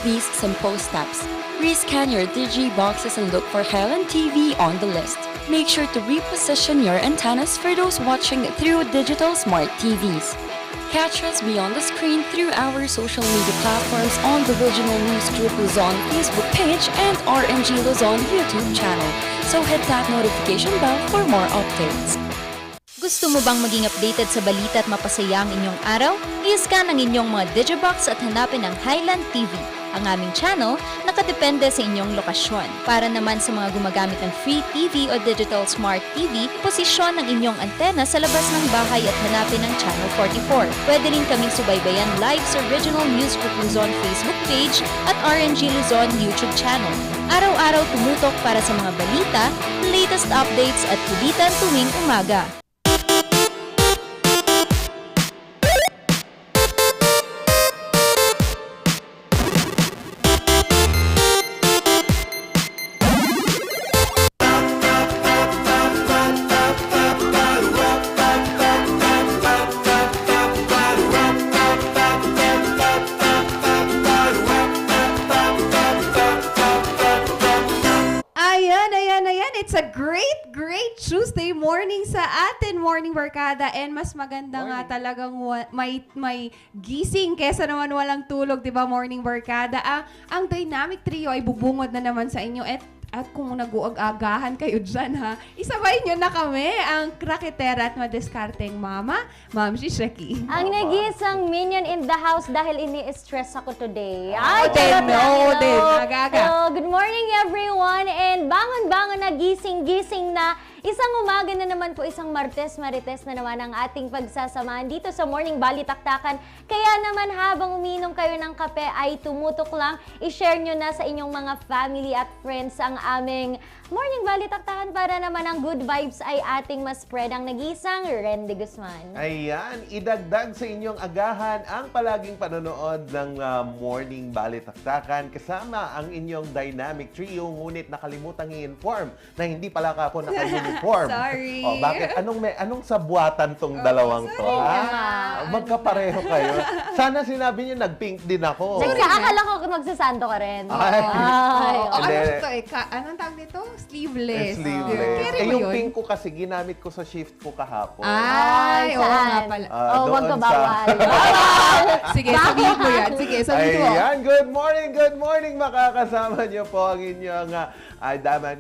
these simple steps. Rescan your Digiboxes and look for Highland TV on the list. Make sure to reposition your antennas for those watching through digital smart TVs. Catch us beyond the screen through our social media platforms on the Regional News Group Luzon Facebook page and RNG Luzon YouTube channel. So hit that notification bell for more updates. Gusto mo bang maging updated sa balita at mapasaya ang inyong araw? I-scan ang inyong mga Digibox at hanapin ang Highland TV. Ang aming channel, nakadepende sa inyong lokasyon. Para naman sa mga gumagamit ng free TV o digital smart TV, posisyon ang inyong antena sa labas ng bahay at hanapin ang Channel 44. Pwede rin kaming subaybayan live sa Regional News Group Luzon Facebook page at RNG Luzon YouTube channel. Araw-araw tumutok para sa mga balita, latest updates at kulitan tuwing umaga. It's a great Tuesday morning sa atin, Morning Barkada. And mas maganda nga talagang may gising kesa naman walang tulog, di ba, Morning Barkada? Ang Dynamic Trio ay bubungod na naman sa inyo. At kung nag-uag-agahan kayo dyan, ha, isabay nyo na kami ang kraketera at madiskarteng mama, Ma'am Shishaki. Ang nag-iisang minion in the house dahil ini-stress ako today. Good morning everyone and bangon-bangon na gising-gising na. Isang umaga na naman po, isang Martes-Marites na naman ang ating pagsasamahan dito sa Morning Balitaktakan. Kaya naman habang umiinom kayo ng kape ay tumutok lang, i-share nyo na sa inyong mga family at friends ang aming Morning Balitaktakan para naman ang good vibes ay ating ma-spread ang nag-iisang Randy Guzman. Ayan, idagdag sa inyong agahan ang palaging panonood ng Morning Balitaktakan kasama ang inyong dynamic trio, ngunit nakalimutang i-inform na hindi pala ako naka-uniform. Sorry. Oh, bakit? Anong sabuatan tong dalawang to? Magkapareho kayo. Sana sinabi niyo nag-pink din ako. Akala ko magsasando ka rin. Anong tawag nito? Sleeveless. Sleeveless. Yung pink ko kasi ginamit ko sa shift ko kahapon. Oo nga pala. Wag ka bawal. Sige, sabihin mo yan. Sige, sabihin mo. Ayan, good morning. Makakasama niyo po ang inyong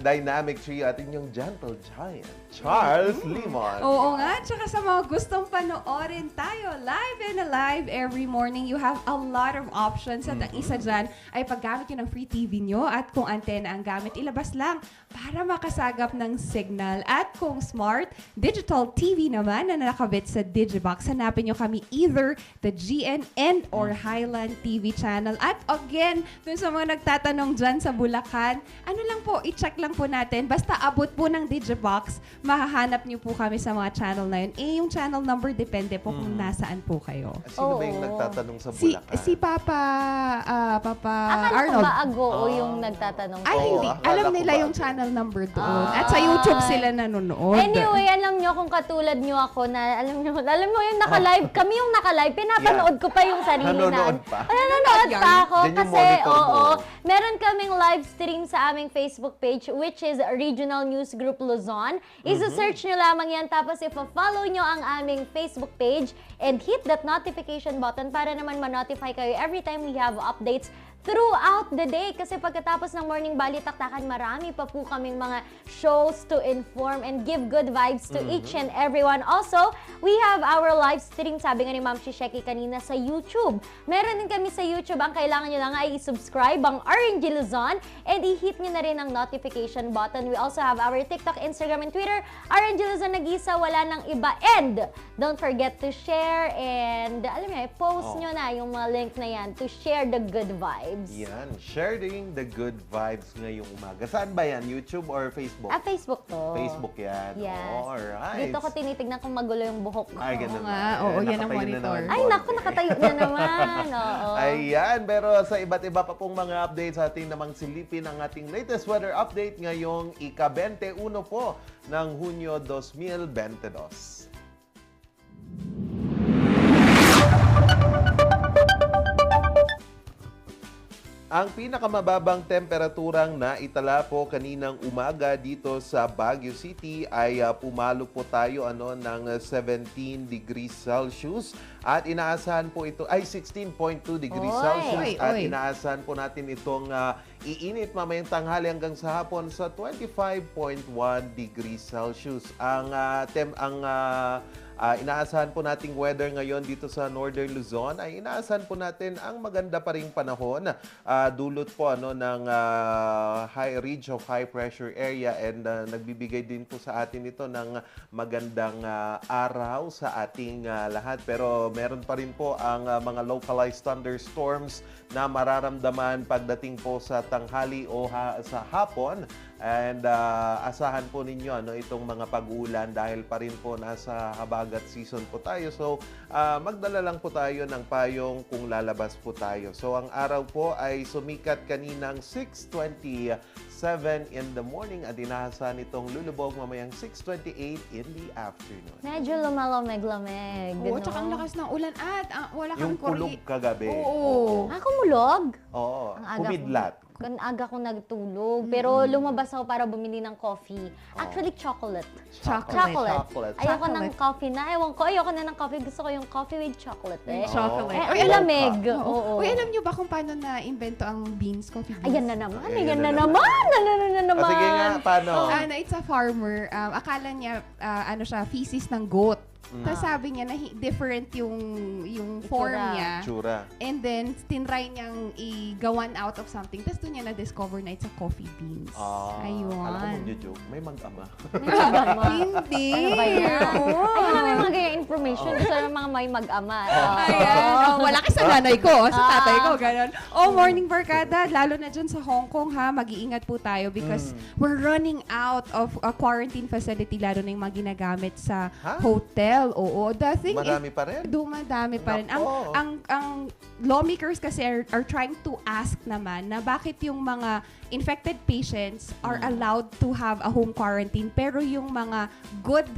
dynamic trio at inyong gentle giant, Charles Limon. Oo nga, tsaka sa mga gustong panoorin tayo live and alive every morning, you have a lot of options. At ang isa dyan ay paggamit nyo ng free TV nyo at kung antena ang gamit, ilabas lang para makasagap ng signal. At kung smart, digital TV naman na nakabit sa Digibox, hanapin nyo kami either the GNN or Highland TV channel. At again, dun sa mga nagtatanong dyan sa Bulacan, ano lang po, i-check lang po natin. Basta abot po ng Digibox, mahahanap niyo po kami sa mga channel na yun. Yung channel number, depende po kung nasaan po kayo. Sino ba yung nagtatanong sa Bulacan? Si Papa Akala Arnold. ko ba Agoo yung nagtatanong Ay, sa'yo? hindi. Alam nila yung channel number doon. At sa YouTube sila nanonood. Anyway, alam nyo kung katulad nyo ako na, alam mo yung naka-live, kami yung naka-live, pinapanood ko pa yung sarili Nanonood pa? Nanonood pa ako Yan yung kasi, monitor mo. meron kaming live stream sa aming Facebook page which is Regional News Group Luzon. Isa-search nyo lamang yan tapos ipa-follow nyo ang aming Facebook page and hit that notification button para naman ma-notify kayo every time we have updates throughout the day. Kasi pagkatapos ng Morning Balitaktakan, marami pa po kaming mga shows to inform and give good vibes to each and everyone. Also, we have our live stream, sabi nga ni Ma'am Shisheki kanina, sa YouTube. Meron din kami sa YouTube. Ang kailangan nyo lang ay i-subscribe ang RNG Luzon and i-hit nyo na rin ang notification button. We also have our TikTok, Instagram, and Twitter. RNG Luzon nag-isa, wala nang iba. And don't forget to share and alam mo, post nyo na yung mga link na yan to share the good vibes. Yan, sharing the good vibes ngayong umaga. Saan ba yan? YouTube or Facebook? Facebook to. Facebook yan. Yes. Alright. Dito ko tinitignan kung magulo yung buhok ko. Ay, ganun nga. ba? Oo, yan ang Nakatayo na monitor. naman Ay, po. naku, nakatayo na naman. Oo. Ayan, pero sa iba't iba pa pong mga updates, ating namang silipin ang ating latest weather update ngayong ika-21 po ng Hunyo 2022. Ang pinakamababang temperaturang naitala po kaninang umaga dito sa Baguio City ay pumalo po tayo ng 17 degrees Celsius at inaasahan po ito ay 16.2 degrees Oy! Celsius at Oy! inaasahan po natin itong iinit mamayang tanghali hanggang sa hapon sa 25.1 degrees Celsius. Inaasahan po nating weather ngayon dito sa Northern Luzon ay inaasahan po natin ang maganda pa ring panahon. Dulot po ng high ridge of high pressure area and nagbibigay din po sa atin ito ng magandang araw sa ating lahat. Pero meron pa rin po ang mga localized thunderstorms na mararamdaman pagdating po sa tanghali o sa hapon. And asahan po ninyo itong mga pag-uulan dahil pa rin po nasa habagat season po tayo. So magdala lang po tayo ng payong kung lalabas po tayo. So ang araw po ay sumikat kaninang 6:27 in the morning at inaasahan itong lulubog mamayang 6:28 in the afternoon. Medyo lumalamig-lamig. Oo, tsaka ang lakas ng ulan at wala kang Yung kulog kagabi. Oo. Kumulog? Oo, Ang aga kumidlat. Aga ko nagtulog. Pero lumabas ako para bumili ng coffee. Actually, chocolate. Chocolate. Ayoko ng Chocolate. coffee na. Ewan ko, ayoko na ng coffee. Gusto ko yung coffee with chocolate eh. Chocolate. Eh, ang lamig. Oo. Oo. Uy, alam niyo ba kung paano na-invento ang coffee beans? Ayan na naman. Ayan Ayan na na naman. Ayan na naman. Sige nga, paano? It's a farmer. Akala niya, feces ng goat. Tapos sabi niya na different yung form Itsura. niya. Tsura. And then, tinry niyang i-gawan out of something. Tapos doon niya na-discover na it's a coffee beans. Ayun. Alam ko mag-joke. May mag-ama. Hindi. Ano ba yan? Oo. Ayun na may mga ganyan information. Gusto ng mga may mag-ama. Ayan. Wala ka sa nanay ko, sa tatay ko, gano'n. Morning barkada, lalo na dyan sa Hong Kong ha, mag-iingat po tayo because we're running out of a quarantine facility, lalo na yung mga ginagamit sa hotel. Oo. The thing Marami is, pa rin? dumadami pa rin. Nako. Ang lawmakers kasi are trying to ask naman na bakit yung mga infected patients are allowed to have a home quarantine pero yung mga good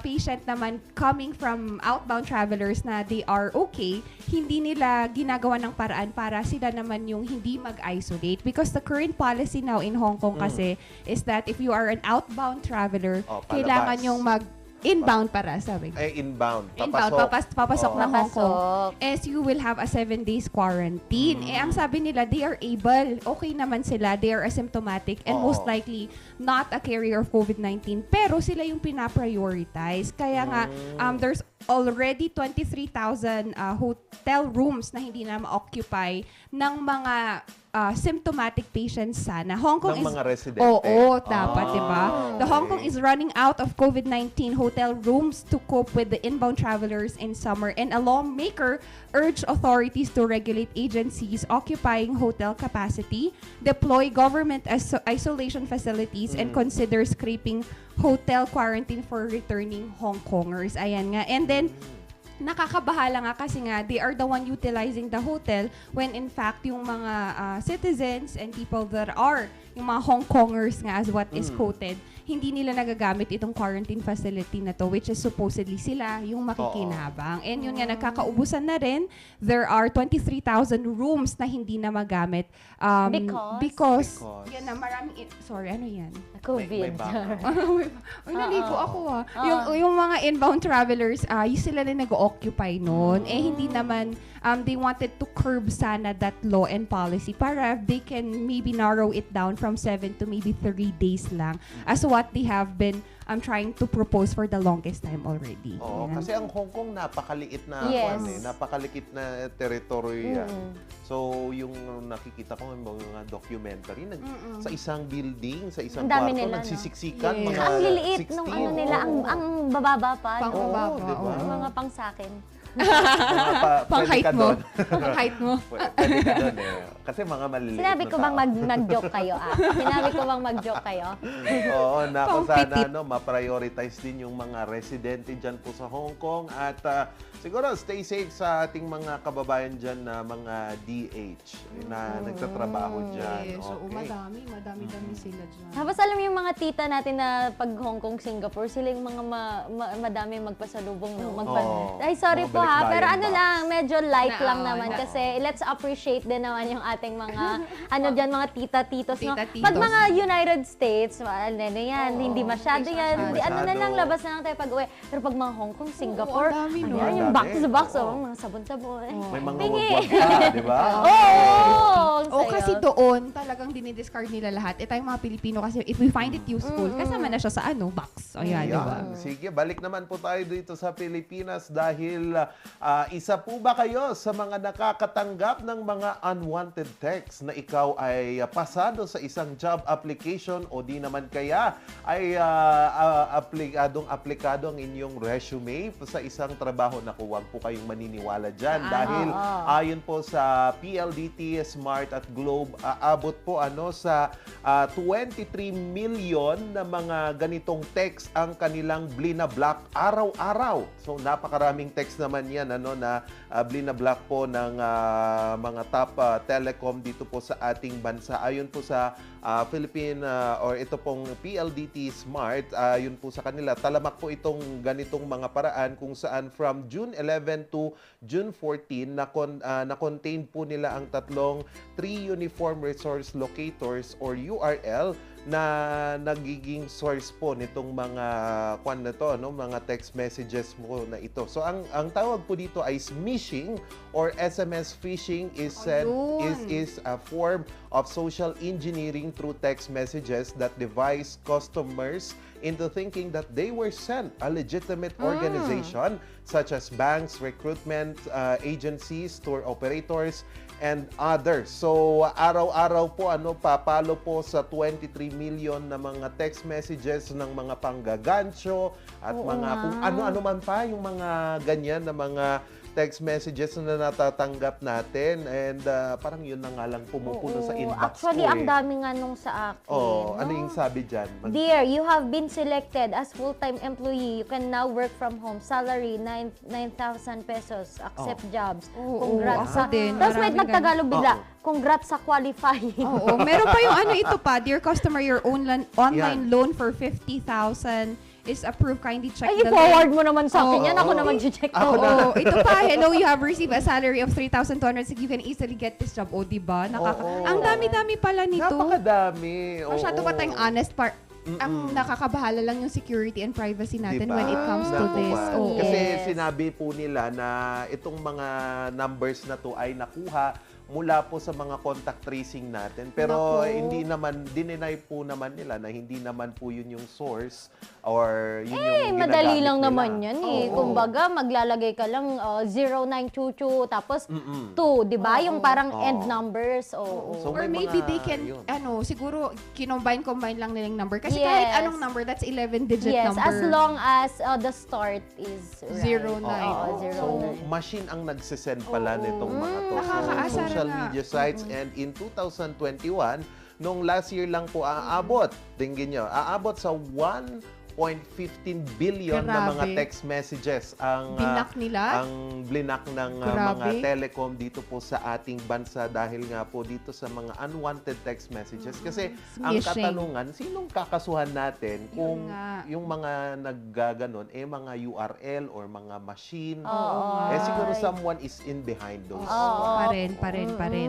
patient naman coming from outbound travelers na they are okay, hindi nila ginagawa ng paraan para sila naman yung hindi mag-isolate. Because the current policy now in Hong Kong kasi is that if you are an outbound traveler, kailangan palabas. yung inbound para, sabi. Inbound. Inbound, papasok na Hong Kong. Papasok. As you will have a 7 days quarantine. Ang sabi nila, they are able. Okay naman sila. They are asymptomatic and most likely not a carrier of COVID-19. Pero sila yung pinaprioritize. Kaya nga, there's already 23,000 hotel rooms na hindi na ma-occupy ng mga symptomatic patients sana. Hong Kong Ng is... mga residente. Oo, dapat, di ba? The Hong Kong is running out of COVID-19 hotel rooms to cope with the inbound travelers in summer, and a lawmaker urged authorities to regulate agencies occupying hotel capacity, deploy government isolation facilities, and consider scraping hotel quarantine for returning Hong Kongers. Ayan nga. And then, nakakabahala nga kasi nga they are the one utilizing the hotel when in fact yung mga citizens and people that are yung mga Hong Kongers nga as what is quoted, hindi nila nagagamit itong quarantine facility na to, which is supposedly sila yung makikinabang. And yun nga, nagkakaubusan na rin. There are 23,000 rooms na hindi na magamit. Because yan na, maraming... sorry, ano yan? COVID. May baka. Ay, naligo ako Yung mga inbound travelers, yung sila na nag-occupy noon. Hindi naman, they wanted to curb sana that law and policy para they can maybe narrow it down from 7 to maybe 3 days lang as what they have been trying to propose for the longest time already. Oo, Ayan. kasi ang Hong Kong napakaliit na Yes. napakaliit na teritoryo yan. So, yung nakikita ko ng mga documentary, sa isang building, sa isang Ang dami kwarto, nila, no? nagsisiksikan, Yes. mga Ang liliit 16. nung ano nila, Oo. ang bababa pa. Pang-bababa, Oo, diba? oo. Mga pang sakin. Pang Pwede height ka mo. doon. Pang height mo. Pwede ka doon eh. Kasi mga maliliit Sinabi na ko tao. bang mag-joke kayo Sinabi ko bang mag-joke kayo? Oo, nako Pang sana petit. ma-prioritize din yung mga residente dyan po sa Hong Kong at siguro stay safe sa ating mga kababayan dyan na mga DH na nagtatrabaho dyan. Yes, oo, Okay. madami sila dyan. Tapos alam mo yung mga tita natin na pag Hong Kong, Singapore, sila yung mga madami magpasalubong. Oo. Ay, sorry Mga po ha, balikbayan pero ano box. lang, medyo light lang Oo, naman oo. kasi let's appreciate din naman yung ating mga, ano dyan, mga tita-titos. No? Tita-titos. Pag mga United States, ano yan, hindi masyado hindi yan. masyado. Hindi, ano na lang, labas na lang tayo pag-uwi. Pero pag mga Hong Kong, Singapore, ang dami, no? ano yan, yung Ang box dami. to box, Oo. mga sabon-sabon. May mga Pingi. wag-wag ka, di ba? Oo! O kasi doon, talagang dinidiscard nila lahat. Eh tayong mga Pilipino kasi if we find it useful, kasama na siya sa box. Ayan, di ba? Yan. Sige, balik naman po tayo dito sa Pilipinas dahil isa po ba kayo sa mga nakakatanggap ng mga unwanted text na ikaw ay pasado sa isang job application o di naman kaya ay aplikado ang inyong resume sa isang trabaho? Naku, huwag po kayong maniniwala dyan dahil ayon po sa PLDT, Smart at Globe, aabot po sa 23 million na mga ganitong text ang kanilang blinablock araw-araw. So napakaraming text naman yan na blinablock po ng mga top telecom dito po sa ating bansa. Ayon po sa Philippine or ito pong PLDT Smart, yun po sa kanila, talamak po itong ganitong mga paraan kung saan from June 11 to June 14 na contain po nila ang tatlong 3 Uniform Resource Locators or URL na nagiging source po nitong mga mga text messages mo na ito. So ang tawag po dito ay smishing or SMS phishing is a form of social engineering through text messages that devise customers into thinking that they were sent a legitimate organization such as banks, recruitment agencies, tour operators, and others. So araw-araw po papalo po sa 23 million na mga text messages ng mga panggagancho at mga kung ano-ano man pa yung mga ganyan na mga text messages na natatanggap natin, and parang yun na nga lang pumupuno sa inbox Actually, ko ang dami nga nung sa akin. ano yung sabi dyan? Dear, you have been selected as full-time employee. You can now work from home. Salary, 9,000 pesos. Accept jobs. Congrats ako din. Tapos wait, Maraming nagtagalog bigla. Oo. Congrats sa qualifying. Oo, meron pa yung ito pa, dear customer, your online loan for 50,000 is approved. Kindly check Ay, the i-forward mo naman sa akin Oo. yan. Ako naman check to. Oo, ito pa, hello, you have received a salary of 3,206. You can easily get this job. O, diba? Oo. Ang dami-dami pala nito. Napakadami. Masyado Oo. pa tayong honest part. Ang nakakabahala lang yung security and privacy natin when it comes to Naku, this. man. Oo. Kasi Yes. sinabi po nila na itong mga numbers na to ay nakuha mula po sa mga contact tracing natin. Pero Naku. hindi naman, dininay po naman nila na hindi naman po yun yung source or yun yung ginagamit Madali lang nila. naman yan eh. Oo. Kumbaga, maglalagay ka lang 0922 tapos 2, di ba? Yung parang end numbers. Oo. So, Or may maybe mga- they can, yun. siguro, combine lang nila yung number. Kasi Yes. kahit anong number, that's 11-digit Yes, number. as long as the start is right. 09. Oo, So, 09. machine ang nagsisend pala nitong mga to. So, Nakakaasar social na. media sites, and in 2021, nung last year lang po aabot, tingin nyo, aabot sa 1.15 billion na mga Grabe. text messages ang Binak nila? ang blinak ng mga Grabe. telecom dito po sa ating bansa dahil nga po dito sa mga unwanted text messages. Kasi ang Smishing. katanungan, sinong kakasuhan natin kung nga. yung mga naggaganon mga URL or mga machine? Oo. Siguro someone is in behind those. Pa rin.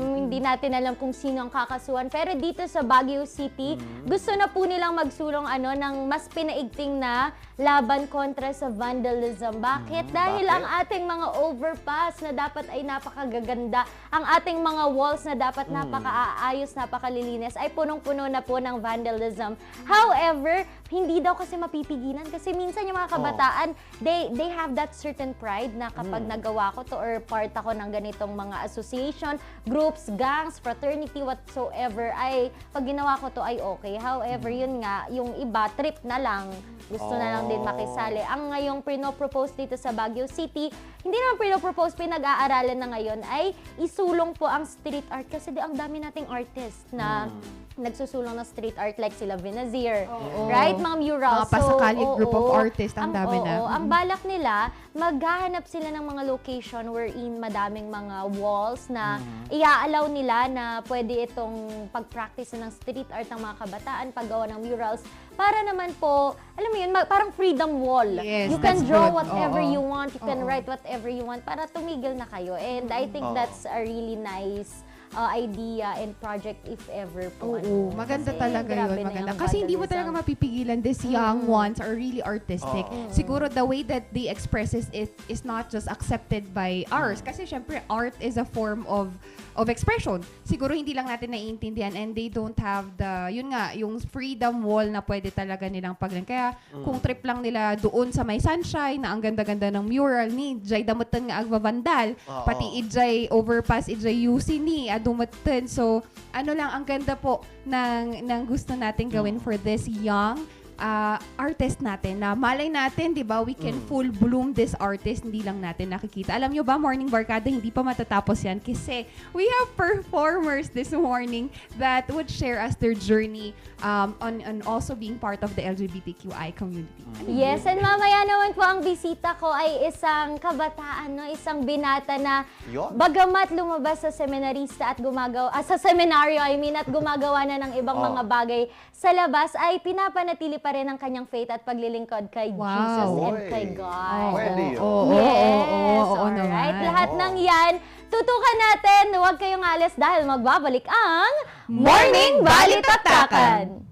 Hindi natin alam kung sino ang kakasuhan. Pero dito sa Baguio City, gusto na po nilang magsulong ng mas pinaigting na laban kontra sa vandalism. Bakit? Dahil bakit? ang ating mga overpass na dapat ay napakagaganda, ang ating mga walls na dapat napakaayos, napakalilinis, ay punong-puno na po ng vandalism. However, hindi daw kasi mapipigilan kasi minsan yung mga kabataan, they have that certain pride na kapag nagawa ko to or part ako ng ganitong mga association, groups, gangs, fraternity, whatsoever, ay pag ginawa ko to ay okay. However, yun nga, yung iba, trip na lang. Gusto na lang din makisali. Ang ngayong pinopropose dito sa Baguio City, hindi naman pinopropose, pinag-aaralan na ngayon, ay isulong po ang street art. Kasi ang dami nating artist na nagsusulong ng street art like sila Vinazir, right? Mga murals. Mga pasakali group of artists, ang dami na. Ang balak nila, maghahanap sila ng mga location wherein madaming mga walls na iaalaw nila na pwede itong pag-practice ng street art ng mga kabataan, paggawa ng murals, para naman po, alam mo yun, parang freedom wall. Yes, You can that's draw good. whatever you want, you can write whatever you want, para tumigil na kayo. And I think that's a really nice idea and project if ever po. Oo, maganda Kasi talaga grabe yun. na Maganda. yung Kasi hindi mo talaga vandalism. mapipigilan. These young ones are really artistic. Siguro the way that they express it is not just accepted by ours. Kasi syempre, art is a form of expression. Siguro hindi lang natin naiintindihan and they don't have yung freedom wall na pwede talaga nilang paglan. Kaya kung trip lang nila doon sa may sunshine na ang ganda-ganda ng mural ni Jay damutan nga agvavandal, pati ijay overpass, ijay UC ni adumatan. So, ang ganda po ng gusto natin gawin for this young artist natin na malay natin, di ba, we can full bloom this artist, hindi lang natin nakikita. Alam nyo ba, Morning Barkada, hindi pa matatapos yan kasi we have performers this morning that would share us their journey on also being part of the LGBTQI community. Yes, and mamaya naman po ang bisita ko ay isang kabataan, isang binata na bagamat lumabas sa seminarista at sa seminaryo, at gumagawa na ng ibang mga bagay sa labas, ay pinapanatili pa rin ang kanyang faith at paglilingkod kay Jesus and kay God. Pwede yun. Yes, oo alright. naman. Lahat ng yan, tutukan natin. Huwag kayong alis dahil magbabalik ang Morning Balitaktakan!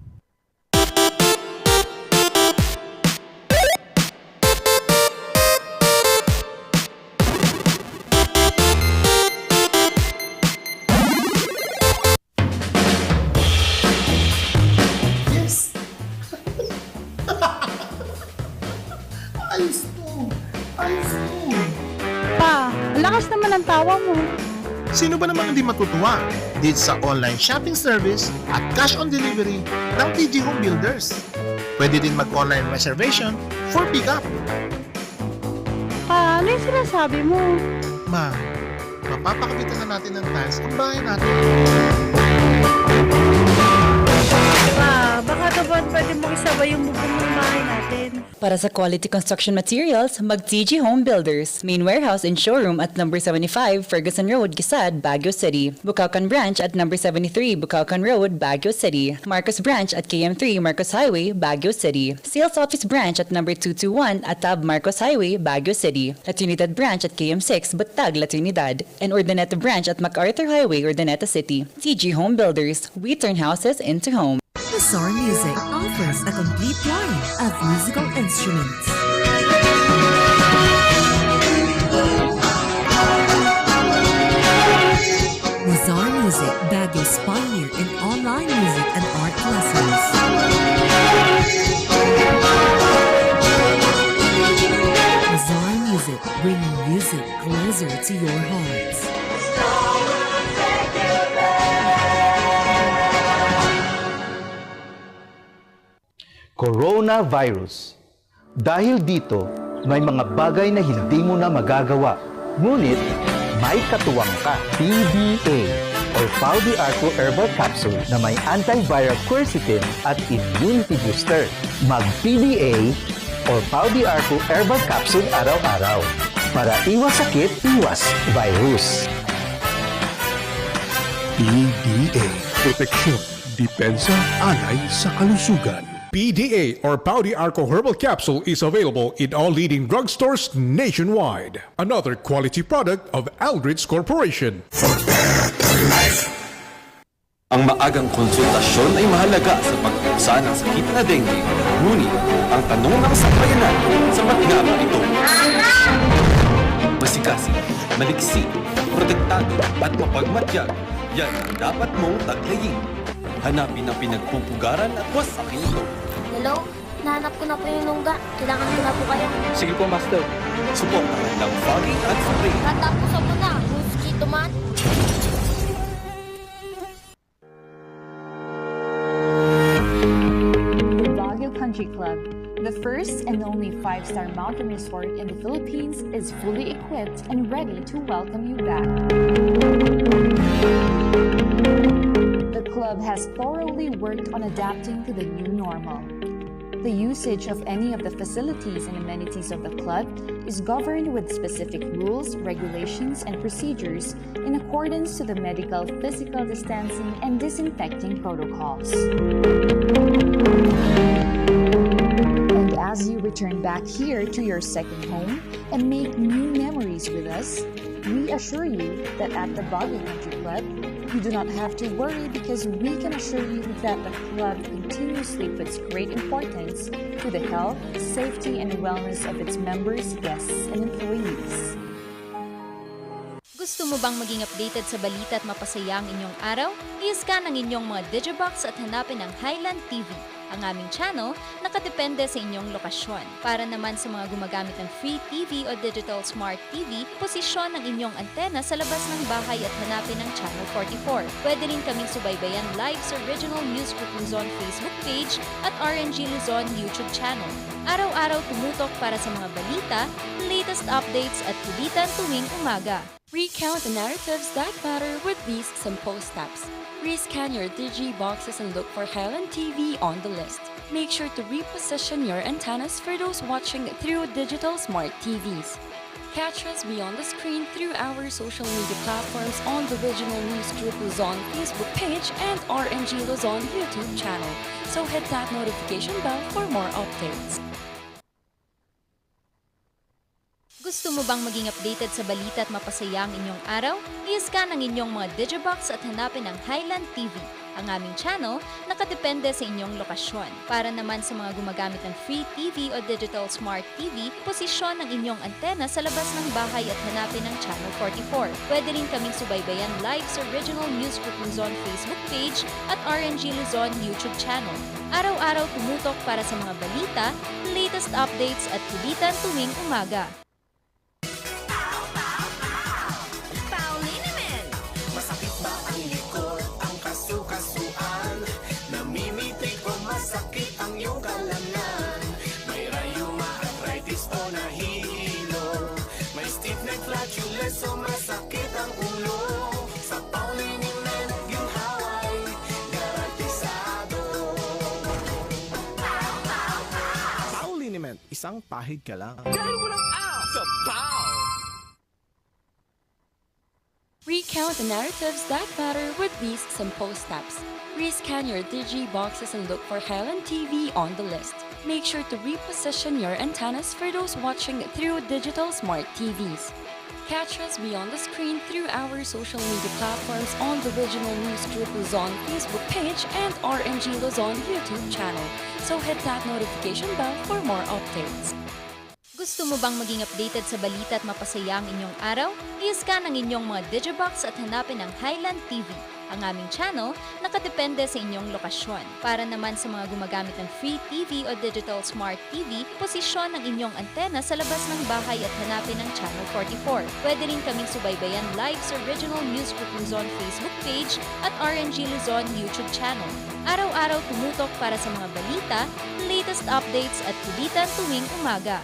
Ayos to! Ayos to! Pa, lakas naman ang tawa mo. Sino ba namang hindi matutuwa dito sa online shopping service at cash on delivery ng TG Home Builders? Pwede din mag-online reservation for pickup. Pa, ano yung sinasabi mo? Ma, mapapakabitan na natin ng tiles ang bahay natin. Pa, baka naman pwede mong isabay yung bubong ng bahay natin. Para sa quality construction materials, mag-TG Home Builders. Main warehouse and showroom at number 75 Ferguson Road, Gisad, Baguio City. Bucaucan Branch at number 73 Bucaucan Road, Baguio City. Marcos Branch at KM3 Marcos Highway, Baguio City. Sales Office Branch at number 221 at Tab Marcos Highway, Baguio City. La Trinidad Branch at KM6 Butag, La Trinidad. And Urdaneta Branch at MacArthur Highway, Urdaneta City. TG Home Builders. We turn houses into homes. Mazar Music offers a complete line of musical instruments. Mazar Music, Baguio's pioneer in online music and art lessons. Mazar Music, bringing music closer to your hearts. Coronavirus. Dahil dito, may mga bagay na hindi mo na magagawa. Ngunit, may katuwang ka. PDA or Pau de Arco Herbal Capsule na may antiviral quercetin at immunity booster. Mag-PDA or Pau de Arco Herbal Capsule araw-araw. Para iwas sakit, iwas virus. PDA. Proteksyon, depensa, alay sa kalusugan. PDA or Pau de Arco Herbal Capsule is available in all leading drugstores nationwide. Another quality product of Aldrich Corporation. Ang maagang konsultasyon ay mahalaga sa pagkusa ng sakit na dengue. Ngunit, ang tanong ng sambayanan, sapat nga ba ito? Masikasi, maliksi, protektado at mapagmatyag, yan ang dapat mong taglayin. Hanapin ang pinagpupugaran at wasakin ito. Hello? Nahanap ko na po yung lungga. Kailangan ko na po kayo. Sige po, Master. Suportahan ng fogging at spray. Natapos mo na. Mosquito man. Baguio Country Club, the first and only 5-star mountain resort in the Philippines, is fully equipped equipped and ready to welcome you back. The club has thoroughly worked on adapting to the new normal. The usage of any of the facilities and amenities of the club is governed with specific rules, regulations, and procedures in accordance to the medical, physical distancing, and disinfecting protocols. And as you return back here to your second home and make new memories with us, we assure you that at the Baguio Country Club, you do not have to worry because we can assure you that the club continuously puts great importance to the health, safety, and wellness of its members, guests, and employees. Gusto mo bang maging updated sa balita at mapasaya ang inyong araw? I-scan ang inyong mga Digibox at hanapin ang Highland TV. Ang aming channel nakadepende sa inyong lokasyon. Para naman sa mga gumagamit ng free TV o digital smart TV, posisyon ang inyong antena sa labas ng bahay at hanapin ang Channel 44. Pwede rin kaming subaybayan live sa Original News Group Luzon Facebook page at RNG Luzon YouTube channel. Araw-araw tumutok para sa mga balita, latest updates at kulitan tuwing umaga. Recount the narratives that matter with these simple steps. Rescan your Digi boxes and look for Highland TV on the list. Make sure to reposition your antennas for those watching through digital smart TVs. Catch us beyond the screen through our social media platforms on the Regional News Group Luzon Facebook page and RNG Luzon YouTube channel. So hit that notification bell for more updates. Gusto mo bang maging updated sa balita at mapasaya ang inyong araw? I-scan ang inyong mga Digibox at hanapin ang Highland TV. Ang aming channel nakadepende sa inyong lokasyon. Para naman sa mga gumagamit ng free TV o digital smart TV, posisyon ang inyong antena sa labas ng bahay at hanapin ang Channel 44. Pwede rin kaming subaybayan live sa Original News Group Luzon Facebook page at RNG Luzon YouTube channel. Araw-araw tumutok para sa mga balita, latest updates at kulitan tuwing umaga. So masakit ang ulo sa Pauliniment yung haway garantisado. Pauliniment, isang pahid ka lang. Dahil walang out sa POW! Recount the narratives that matter with these simple steps. Rescan your Digi boxes and look for Highland TV on the list. Make sure to reposition your antennas for those watching through digital smart TVs. Catch us beyond the screen through our social media platforms on the Regional News Group Luzon Facebook page and RNG Luzon YouTube channel. So hit that notification bell for more updates. Gusto mo bang maging updated sa balita at mapasaya ang inyong araw? I-scan ang inyong mga Digibox at hanapin ang Highland TV. Ang aming channel nakadepende sa inyong lokasyon. Para naman sa mga gumagamit ng free TV o digital smart TV, posisyon ang inyong antena sa labas ng bahay at hanapin ang Channel 44. Pwede rin kaming subaybayan live sa Original News Group Luzon Facebook page at RNG Luzon YouTube channel. Araw-araw tumutok para sa mga balita, latest updates at kulitan tuwing umaga.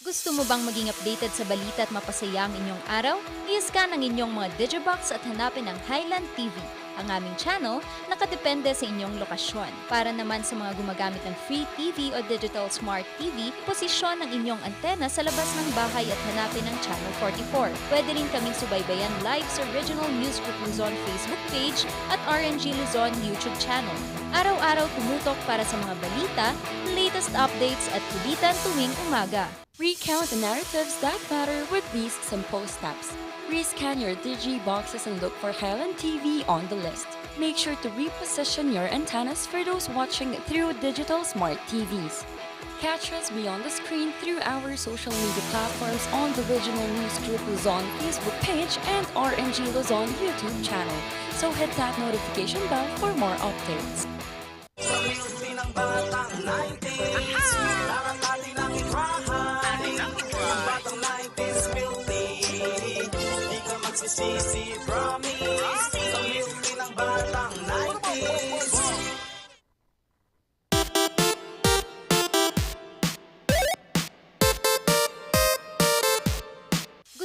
Gusto mo bang maging updated sa balita at mapasaya ang inyong araw? I-scan ang inyong mga Digibox at hanapin ang Highland TV. Ang aming channel nakadepende sa inyong lokasyon. Para naman sa mga gumagamit ng free TV o digital smart TV, posisyon ang inyong antena sa labas ng bahay at hanapin ang Channel 44. Pwede rin kaming subaybayan live sa Original News Group Luzon Facebook page at RNG Luzon YouTube channel. Araw-araw tumutok para sa mga balita, latest updates at kulitan tuwing umaga. Recount the narratives that matter with these simple steps. Rescan your Digi boxes and look for Highland TV on the list. Make sure to reposition your antennas for those watching through digital smart TVs. Catch us beyond the screen through our social media platforms on the Regional News Group Luzon Facebook page and RNG Luzon YouTube channel. So hit that notification bell for more updates. Sa milky ng batang 90s, darangati ng itrahan. Ang batang 90s milky, di ka magsisisi, promise. Sa milky ng batang 90s.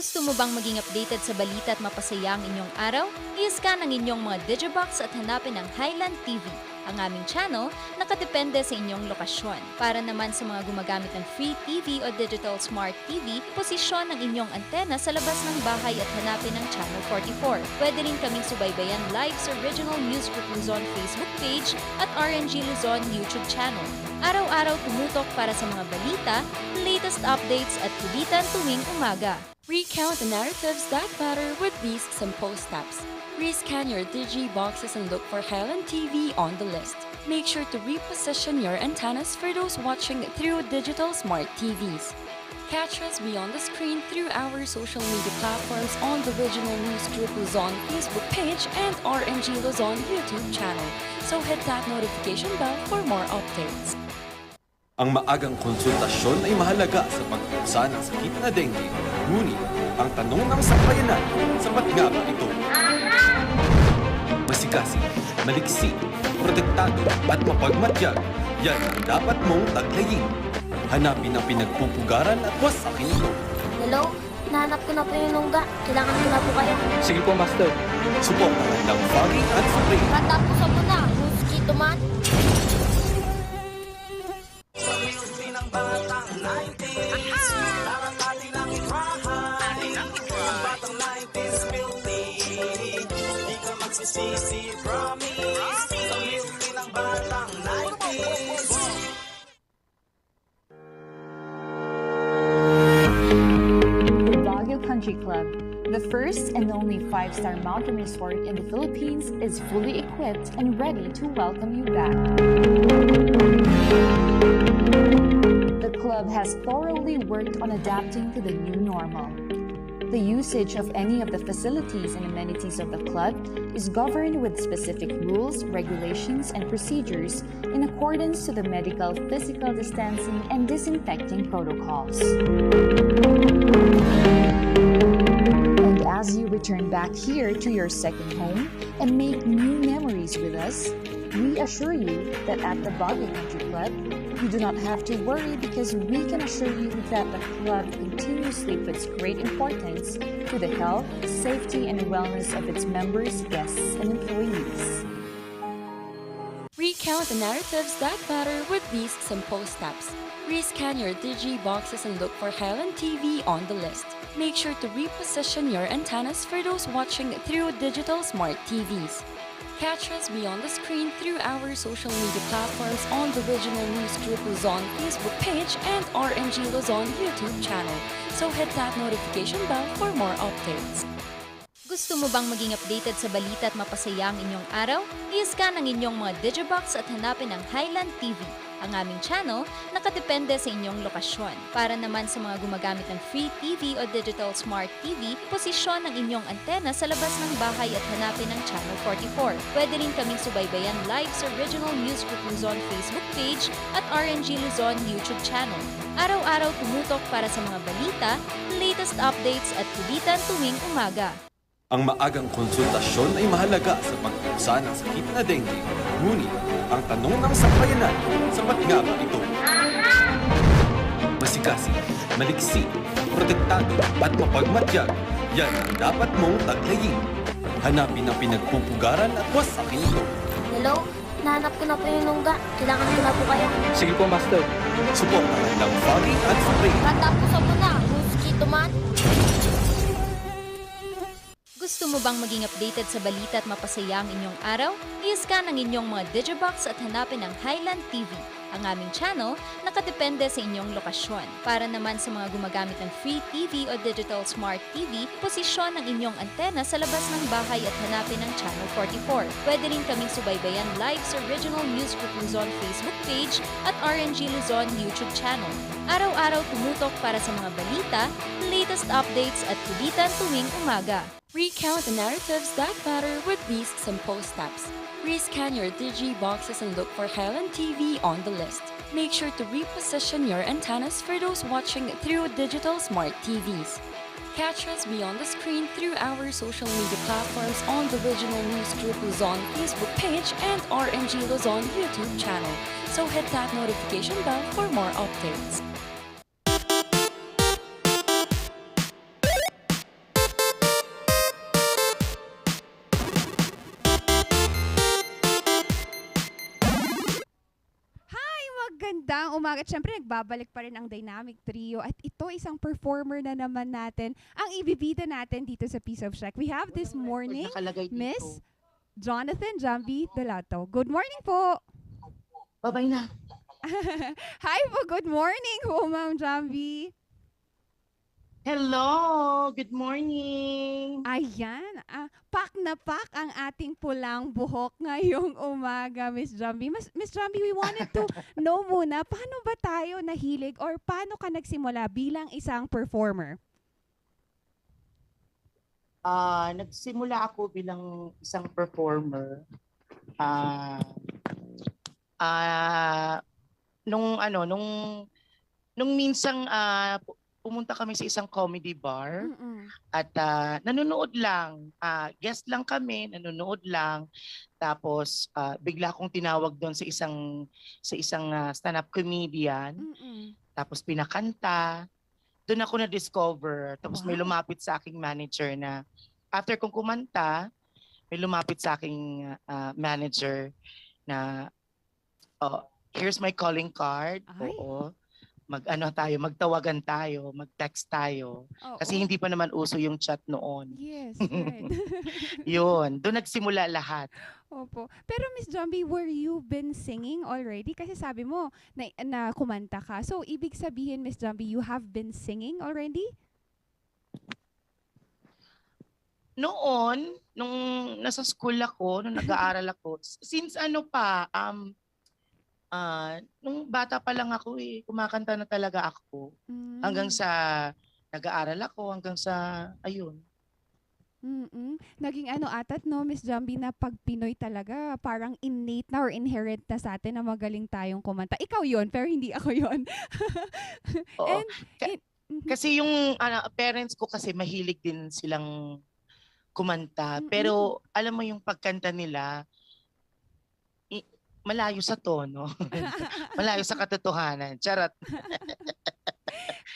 Gusto mo bang maging updated sa balita at mapasaya ang inyong araw? I-scan ang inyong mga Digibox at hanapin ang Highland TV. Ang aming channel nakadepende sa inyong lokasyon. Para naman sa mga gumagamit ng free TV o digital smart TV, posisyon ang inyong antena sa labas ng bahay at hanapin ang Channel 44. Pwede rin kaming subaybayan live sa Original News Group Luzon Facebook page at RNG Luzon YouTube channel. Araw-araw tumutok para sa mga balita, latest updates at kulitan tuwing umaga. Recount the narratives that matter with these simple steps. Rescan your Digi boxes and look for Highland TV on the list. Make sure to reposition your antennas for those watching through digital smart TVs. Catch us beyond the screen through our social media platforms on the Original News Group Luzon Facebook page and RNG Luzon YouTube channel. So hit that notification bell for more updates. Ang maagang konsultasyon ay mahalaga sa pagpuksa ng sakit na dengue. Ngunit, ang tanong ng sambayanan, sapat nga ba ito? Masikasi, maliksi, protektado at mapagmatyag, yan ang dapat mong taglayin. Hanapin ang pinagpupugaran at wasakin ito. Hello? Nahanap ko na po yung lungga. Kailangan ko na po kayo. Sige po, Master. Suportahan ng fogging at spray. Matapos mo na, mosquito man. Sa milky ng batang 90s, darangati ng itrahan. Ang batang 90s milky, di ka magsisisi, promise. Sa milky ng batang 90s. Baguio Country Club, the first and only 5-star mountain resort in the Philippines, is fully equipped and ready to welcome you back. The club has thoroughly worked on adapting to the new normal. The usage of any of the facilities and amenities of the club is governed with specific rules, regulations, and procedures in accordance to the medical, physical distancing, and disinfecting protocols. And as you return back here to your second home and make new memories with us, we assure you that at the Baguio Country Club, you do not have to worry because we can assure you that the club continuously puts great importance to the health, safety, and wellness of its members, guests, and employees. Recount the narratives that matter with these simple steps. Rescan your Digi boxes and look for Highland TV on the list. Make sure to reposition your antennas for those watching through digital smart TVs. Catch us beyond the screen through our social media platforms on the Original News Group Luzon Facebook page and RNG Luzon YouTube channel. So hit that notification bell for more updates. Gusto mo bang maging updated sa balita at mapasaya ang inyong araw? I-scan ang inyong mga Digibox at hanapin ang Highland TV. Ang aming channel nakadepende sa inyong lokasyon. Para naman sa mga gumagamit ng free TV o digital smart TV, posisyon ang inyong antena sa labas ng bahay at hanapin ang Channel 44. Pwede rin kaming subaybayan live sa Original News Group Luzon Facebook page at RNG Luzon YouTube channel. Araw-araw tumutok para sa mga balita, latest updates at kulitan tuwing umaga. Ang maagang konsultasyon ay mahalaga sa pagpuksa ng sakit na dengue. Ngunit, ang tanong ng sambayanan, sapat nga ba ito? Masikasi, maliksi, protektado at mapagmatyag, yan ang dapat mong taglayin. Hanapin ang pinagpupugaran at wasakin ito. Hello? Nahanap ko na po yung lungga. Kailangan ko na po kayo. Sige po, Master. Suportahan ng fogging at spray. Matapos mo na, mosquito man. Gusto mo bang maging updated sa balita at mapasaya ang inyong araw? I-scan ang inyong mga Digibox at hanapin ang Highland TV. Ang aming channel nakadepende sa inyong lokasyon. Para naman sa mga gumagamit ng free TV o digital smart TV, posisyon ang inyong antena sa labas ng bahay at hanapin ang Channel 44. Pwede rin kaming subaybayan live sa Original News Group Luzon Facebook page at RNG Luzon YouTube channel. Araw-araw tumutok para sa mga balita, latest updates at kulitan tuwing umaga. Recount the narratives that matter with these simple steps. Rescan your Digi boxes and look for Highland TV on the list. Make sure to reposition your antennas for those watching through digital smart TVs. Catch us beyond the screen through our social media platforms on the Regional News Group Luzon Facebook page and RNG Luzon YouTube channel. So hit that notification bell for more updates. Magandang umaga. Siyempre, nagbabalik pa rin ang Dynamic Trio. At ito, isang performer na naman natin ang ibibida natin dito sa Piece of Shack. We have this morning, Miss Jonathan Jambi Delato. Good morning po. Babay na. Hi po, good morning po, Ma'am Jambi. Hello, good morning. Ayan, pak na pak ang ating pulang buhok ngayong umaga, Miss Jambi. Miss Jambi, we wanted to know muna, paano ba tayo nahilig or paano ka nagsimula bilang isang performer? Nagsimula ako bilang isang performer. Nung minsang pumunta kami sa isang comedy bar at nanonood lang. Guest lang kami, nanonood lang. Tapos bigla akong tinawag doon sa isang stand-up comedian. Tapos pinakanta. Doon ako na-discover. Tapos may lumapit sa aking manager na after kong kumanta, may lumapit sa aking manager na here's my calling card. Oo. Magtawagan tayo, mag-text tayo. Kasi hindi pa naman uso yung chat noon. Yes, right. Yun, doon nagsimula lahat. Opo. Pero Miss Jambi, were you been singing already? Kasi sabi mo na kumanta ka. So, ibig sabihin, Miss Jambi, you have been singing already? Noon, nung nasa school ako, nung nag-aaral ako, since nung bata pa lang ako kumakanta na talaga ako. Hanggang sa nag-aaral ako, hanggang sa ayun. Naging atat no, Miss Jambi, na pag Pinoy talaga, parang innate na or inherent na sa atin na magaling tayong kumanta. Ikaw yon, pero hindi ako yon. Oo. Kasi yung parents ko kasi mahilig din silang kumanta. Pero alam mo yung pagkanta nila, malayo sa tono. Malayo sa katotohanan. Charot.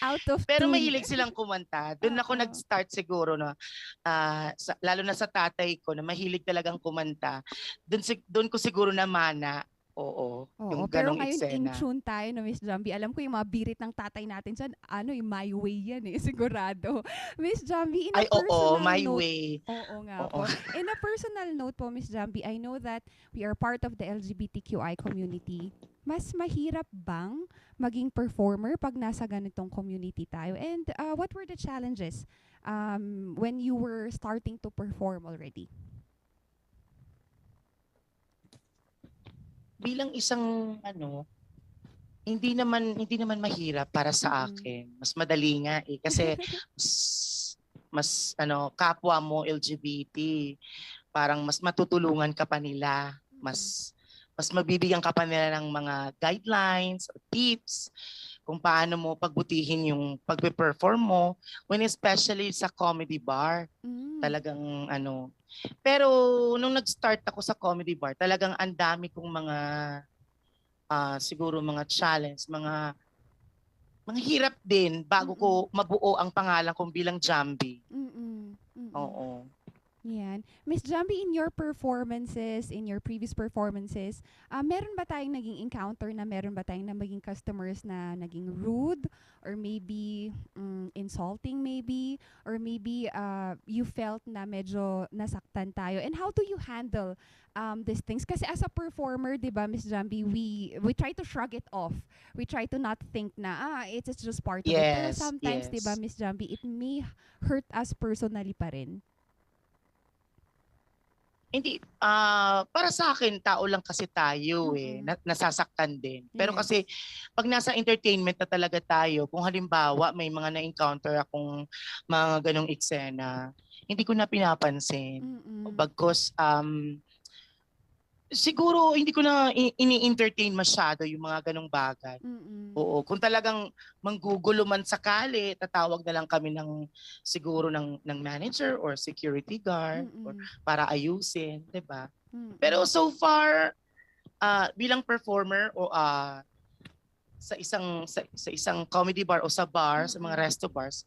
Out of Pero tune. mahilig silang kumanta. Doon ako nag-start siguro no. Lalo na sa tatay ko na mahilig talagang kumanta. Doon ko siguro namana. Oo. Yung Pero ganong ngayon in eksena. tune tayo no, Miss Jambi. Alam ko yung mga birit ng tatay natin dyan, yung My Way yan sigurado. Miss Jambi, in a personal My note, Way. Oo nga po. In a personal note po, Miss Jambi, I know that we are part of the LGBTQI community. Mas mahirap bang maging performer pag nasa ganitong community tayo? And what were the challenges when you were starting to perform already? Bilang isang hindi naman mahirap para sa akin. Mas madali nga kasi mas kapwa mo LGBT, parang mas matutulungan ka pa nila, mas mabibigyan ka pa nila ng mga guidelines or tips kung paano mo pagbutihin yung pagpe-perform mo when especially sa comedy bar. Talagang Pero nung nag-start ako sa comedy bar, talagang ang dami kong mga siguro mga challenge, mga hirap din bago ko mabuo ang pangalan kong bilang Jambi. Oo. Yan. Miss Jambi, in your performances, in your previous performances, meron ba tayong naging encounter na meron ba tayong maging customers na naging rude or maybe insulting maybe or maybe you felt na medyo nasaktan tayo? And how do you handle these things? Kasi as a performer, 'di ba, Miss Jambi, we try to shrug it off. We try to not think na it's just part of it. Pero sometimes, 'di ba, Miss Jambi, it may hurt us personally pa rin. Hindi, para sa akin, tao lang kasi tayo nasasaktan din. Pero kasi pag nasa entertainment na talaga tayo, kung halimbawa may mga na-encounter akong mga ganong eksena, hindi ko na pinapansin. Bagkus, Siguro hindi ko na ini-entertain masyado yung mga ganong bagay. Mm-mm. Oo, kung talagang manggugulo man sakali, tatawag na lang kami siguro ng manager or security guard or para ayusin, 'di ba? Pero so far bilang performer o sa isang comedy bar o sa bar, sa mga resto bars,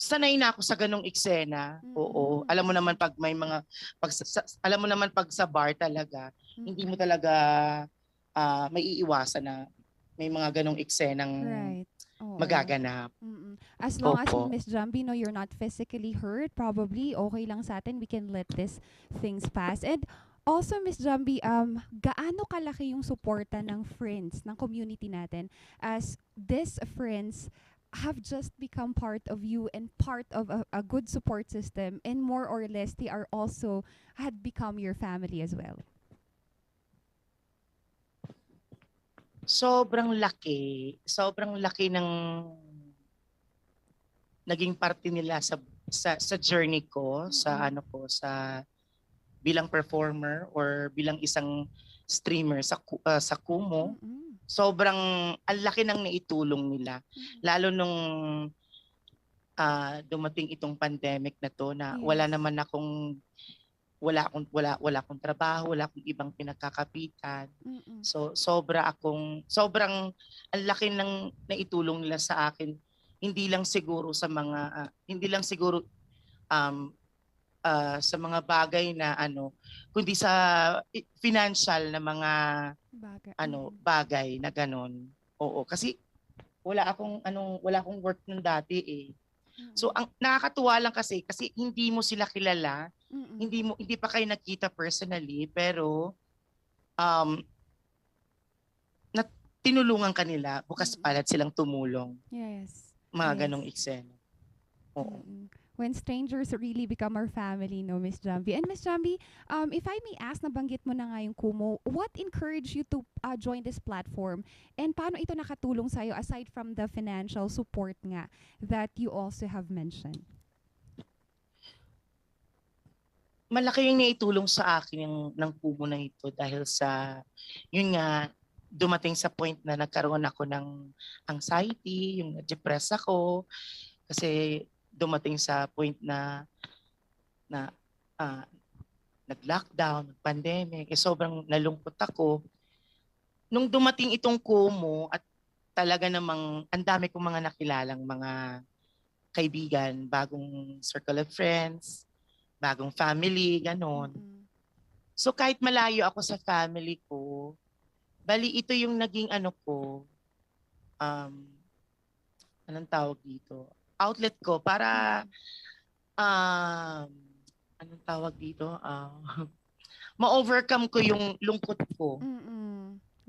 sanay na ako sa ganong eksena. Oo. Alam mo naman pag may mga alam mo naman pag sa bar talaga, hindi mo talaga maiiwasan na may mga ganong eksenang Right. Oo. magaganap. As long as Opo. Miss Jambi, no, you're not physically hurt, probably okay lang sa atin. We can let these things pass. And also, Miss Jambi, gaano kalaki yung suporta ng friends, ng community natin, as these friends have just become part of you and part of a good support system, and more or less they are also had become your family as well. Sobrang laki ng naging parte nila sa journey ko, sa bilang performer or bilang isang streamer sa Kumu. Sobrang ang laki ng naitulong nila. Lalo nung dumating itong pandemic na to na wala akong trabaho, wala akong ibang pinagkakapitan. So sobrang ang laki ng naitulong nila sa akin, hindi lang siguro sa mga bagay na kundi sa financial na mga bagay na ganon. Oo, kasi wala akong work nung dati eh. So ang nakakatuwa lang kasi hindi mo sila kilala, hindi pa kayo nakita personally, pero tinulungan kanila, bukas palad silang tumulong. Yes. Mga ganong eksena. Oo. When strangers really become our family, no, Miss Jambi. And Miss Jambi, if I may ask, nabanggit mo na nga yung Kumu, what encouraged you to join this platform? And paano ito nakatulong sa'yo aside from the financial support nga that you also have mentioned? Malaki yung naitulong sa akin ng Kumu na ito dahil sa, yun nga, dumating sa point na nagkaroon ako ng anxiety, yung na-depress ako, kasi dumating sa point na nag-lockdown, pandemic, sobrang nalungkot ako. Nung dumating itong Kumu at talaga namang ang dami kong mga nakilalang mga kaibigan, bagong circle of friends, bagong family, ganon. So kahit malayo ako sa family ko, bali ito yung naging anong tawag dito? Outlet ko para anong tawag dito? Ma-overcome ko yung lungkot ko.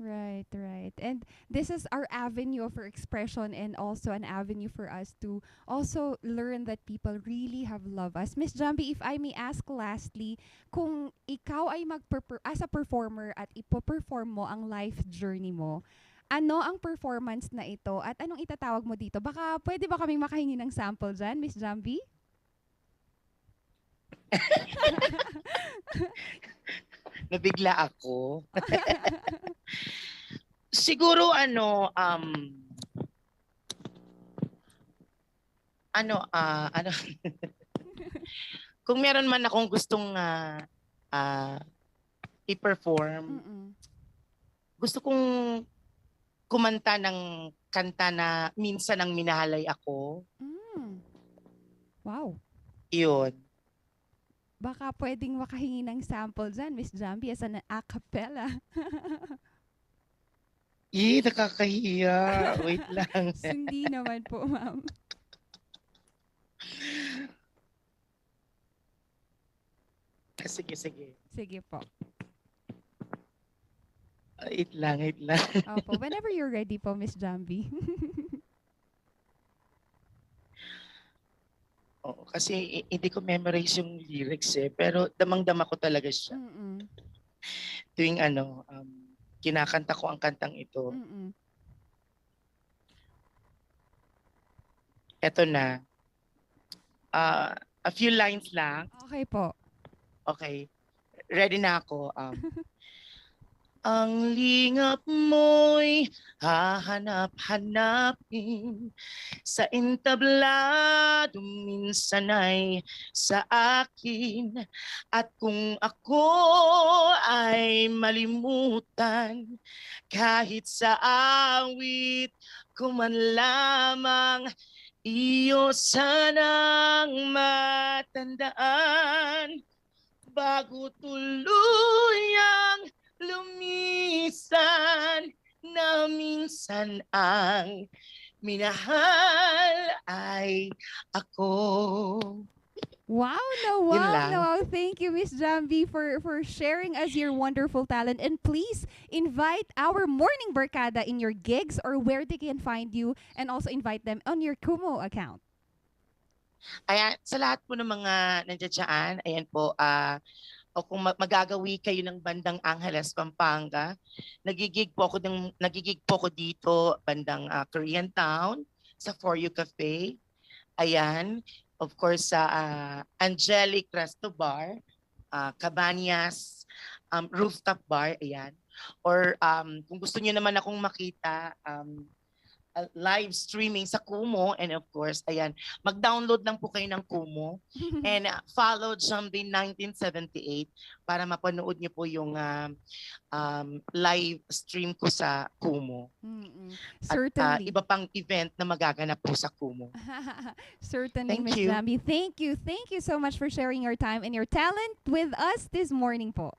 Right. And this is our avenue for expression and also an avenue for us to also learn that people really have love us. Miss Jambi, if I may ask lastly, kung ikaw ay as a performer at ipo-perform mo ang life journey mo, ano ang performance na ito at anong itatawag mo dito? Baka pwede ba kaming makahingi ng sample dyan, Miss Jambi? Nabigla ako. Siguro kung meron man akong gustong i-perform, gusto kong kumanta ng kanta na Minsan Ang Minahalay Ako. Wow. Yun. Baka pwedeng makahingi ng sample dyan, Miss Jambi, as an a cappella. Nakakahiya. Wait lang. Hindi naman po, ma'am. Sige. Sige po. Wait lang. Opo, whenever you're ready po, Miss Jambi. Oo, kasi hindi ko memorize yung lyrics pero damang-dama ko talaga siya. Tuwing kinakanta ko ang kantang ito. Eto na. A few lines lang. Okay po. Okay. ready na ako. Ang lingap mo'y hahanap-hanapin sa entablado minsan ay sa akin. At kung ako ay malimutan, kahit sa awit ko man lamang, iyo sanang matandaan bago tuluyang lumisan na minsan ang minahal ay ako. Wow, Yun lang. wow. Thank you, Miss Jambi, for sharing us your wonderful talent. And please invite our morning barkada in your gigs or where they can find you, and also invite them on your Kumu account. Ayan, sa lahat po ng mga nandiyan dyan, ayan po, o kung magagawi kayo ng bandang Angeles, Pampanga, nagigig po ako dito bandang Korean Town sa For You Cafe. Ayan, of course sa Angelic Resto Bar, Cabañas, Rooftop Bar, ayan. Or kung gusto niyo naman akong makita, live streaming sa Kumu, and of course, ayan, mag-download lang po kayo ng Kumu and follow Jambi 1978 para mapanood niyo po yung live stream ko sa Kumu. At Certainly. iba pang event na magaganap po sa Kumu. Certainly, Thank Miss you. Jambi. Thank you so much for sharing your time and your talent with us this morning po.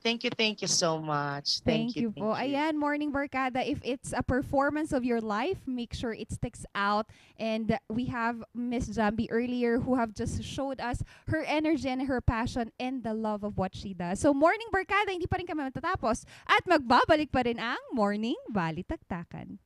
Thank you so much. Thank you po. Ayan, Morning Barkada, if it's a performance of your life, make sure it sticks out. And we have Miss Jambi earlier who have just showed us her energy and her passion and the love of what she does. So Morning Barkada, hindi pa rin kami matatapos. At magbabalik pa rin ang Morning Balitaktakan.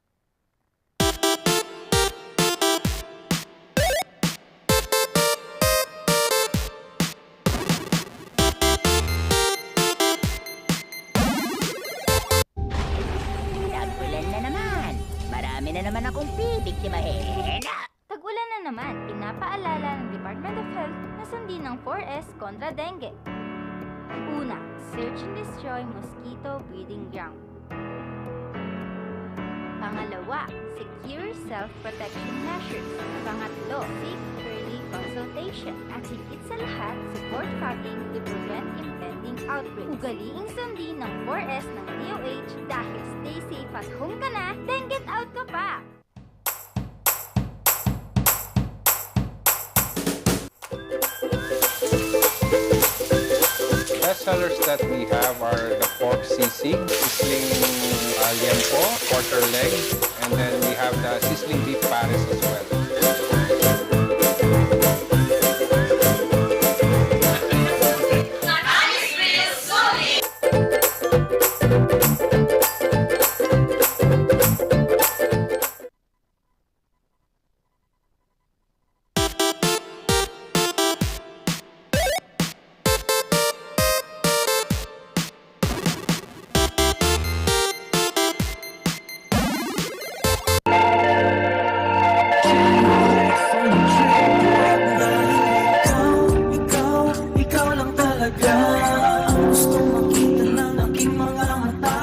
Tag-ulan na naman. Marami na naman akong bibiktimahin. Tag-ulan na naman, pinapaalala ng Department of Health na sundin ng 4S kontra dengue. Una, search and destroy mosquito breeding ground. Pangalawa, secure self-protection measures. Pangatlo, seek early consultation. At higit sa lahat, support fogging to prevent impending outbreaks. Ugaliing sundin ng 4S ng DOH dahil stay safe at home ka na, then get out ka pa! Best sellers that we have are the pork sisig, sizzling liempo, quarter leg, and then we have the sizzling beef pares as well. Ikaw lang talaga ang gustong makita ng aking mga mata.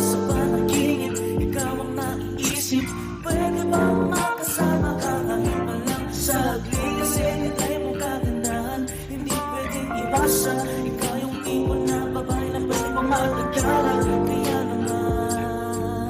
Sa panaginip, ikaw ang naiisip. Pwede ba makasama ka kahit walang saglit? Kasi nilay mong kagandahan, hindi pwedeng iwasan. Ikaw yung tipo na babae na pwede pang matagalan. Kaya naman,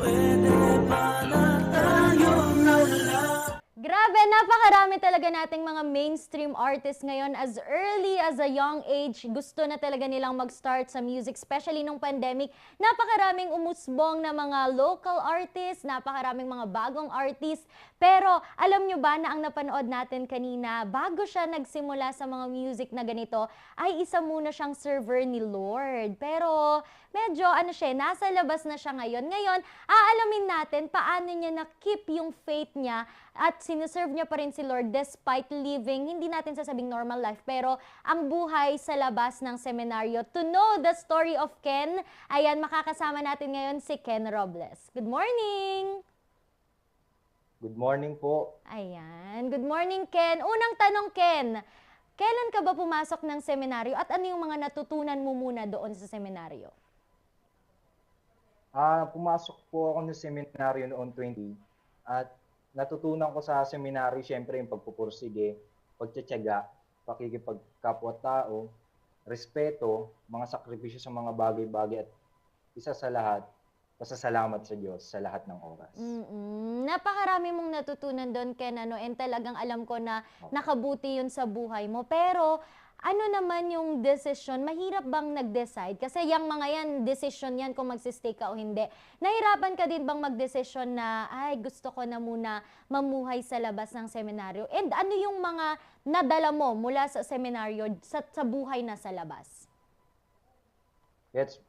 pwede ba na tayo na lang? Grabe, napakarami talaga nating mga mainstream artists ngayon. As early as a young age, gusto na talaga nilang mag-start sa music, especially nung pandemic. Napakaraming umusbong na mga local artists, napakaraming mga bagong artists. Pero alam nyo ba na ang napanood natin kanina, bago siya nagsimula sa mga music na ganito, ay isa muna siyang server ni Lord. Pero medyo nasa labas na siya ngayon. Ngayon, aalamin natin paano niya na-keep yung faith niya at sinuserve niya pa rin si Lord despite living, hindi natin sasabing normal life, pero ang buhay sa labas ng seminaryo. To know the story of Ken, ayan, makakasama natin ngayon si Ken Robles. Good morning! Good morning po. Ayan, good morning Ken. Unang tanong Ken, Kailan ka ba pumasok ng seminaryo at ano yung mga natutunan mo muna doon sa seminaryo? Pumasok po ako ng seminaryo noon 20 at natutunan ko sa seminaryo syempre yung pagpupursige, pagtitiyaga, pakikipagkapwa-tao, respeto, mga sakripisyo sa mga bagay-bagay at isa sa lahat, pasasalamat sa Diyos sa lahat ng oras. Napakarami mong natutunan doon, Ken, and talagang alam ko na nakabuti yun sa buhay mo. Pero ano naman yung decision? Mahirap bang nag-decide? Kasi yung mga yan, decision yan kung magsistay ka o hindi. Nahirapan ka din bang mag-decision na, ay, gusto ko na muna mamuhay sa labas ng seminaryo? And ano yung mga nadala mo mula sa seminaryo sa buhay na sa labas?